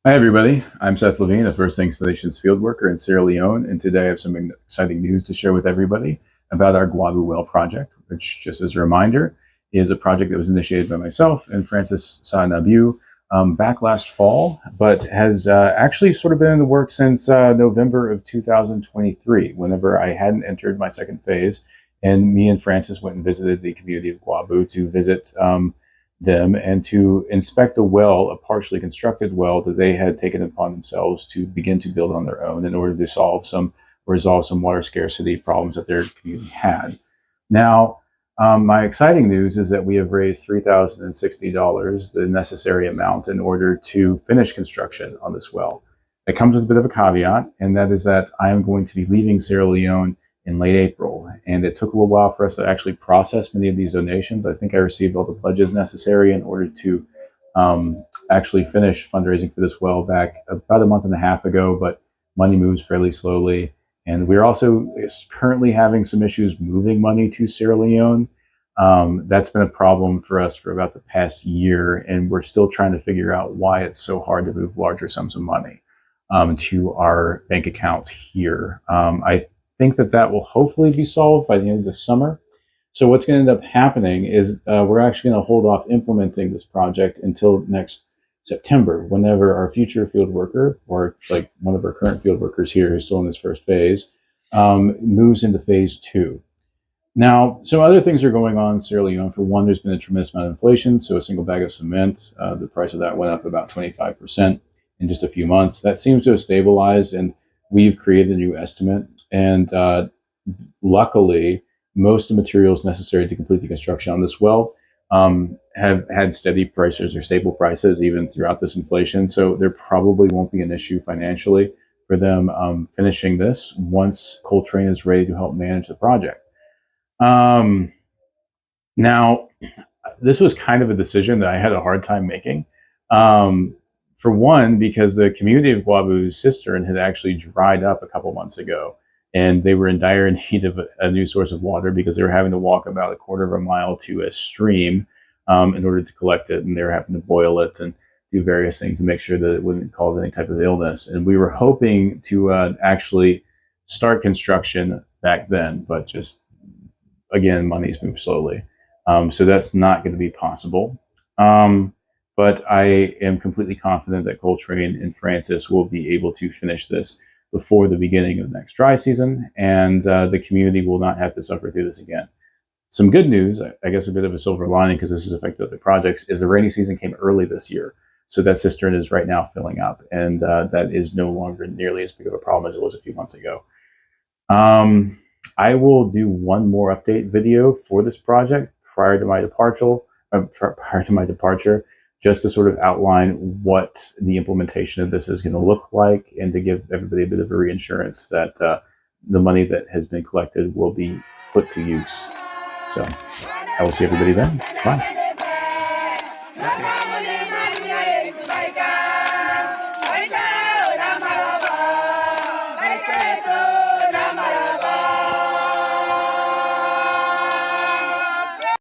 Hi, everybody. I'm Seth Levine, a First Things Foundation's field worker in Sierra Leone, and today I have some exciting news to share with everybody about our Nguabu well project, which, just as a reminder, is a project that was initiated by myself and Francis Nabieu back last fall, but has actually sort of been in the works since November of 2023, whenever I hadn't entered my second phase, and me and Francis went and visited the community of Nguabu to visit them and to inspect a well, a partially constructed well that they had taken upon themselves to begin to build on their own in order to resolve some water scarcity problems that their community had. Now, my exciting news is that we have raised $3,060, the necessary amount, in order to finish construction on this well. It comes with a bit of a caveat, and that is that I am going to be leaving Sierra Leone in late April, and it took a little while for us to actually process many of these donations. I think I received all the pledges necessary in order to actually finish fundraising for this well back about a month and a half ago, but money moves fairly slowly. And we're also currently having some issues moving money to Sierra Leone. That's been a problem for us for about the past year, and we're still trying to figure out why it's so hard to move larger sums of money to our bank accounts here. I think that will hopefully be solved by the end of the summer. So what's going to end up happening is we're actually going to hold off implementing this project until next September, whenever our future field worker, or like one of our current field workers here who's still in this first phase, moves into phase two. Now, some other things are going on in Sierra Leone. For one, there's been a tremendous amount of inflation. So a single bag of cement, the price of that went up about 25% in just a few months. That seems to have stabilized, and we've created a new estimate. And luckily, most of the materials necessary to complete the construction on this well have had steady prices or stable prices even throughout this inflation. So there probably won't be an issue financially for them finishing this once Coltrane is ready to help manage the project. Now, this was kind of a decision that I had a hard time making. For one, because the community of Nguabu's cistern had actually dried up a couple months ago, and they were in dire need of a new source of water because they were having to walk about a quarter of a mile to a stream in order to collect it, and they were having to boil it and do various things to make sure that it wouldn't cause any type of illness. And we were hoping to actually start construction back then, but just again, money's moved slowly. So that's not going to be possible. But I am completely confident that Coltrane and Francis will be able to finish this before the beginning of the next dry season, and the community will not have to suffer through this again. Some good news, I guess a bit of a silver lining, because this has affected other projects, is the rainy season came early this year. So that cistern is right now filling up, and that is no longer nearly as big of a problem as it was a few months ago. I will do one more update video for this project prior to my departure, just to sort of outline what the implementation of this is going to look like, and to give everybody a bit of a reassurance that the money that has been collected will be put to use. So I will see everybody then. Bye.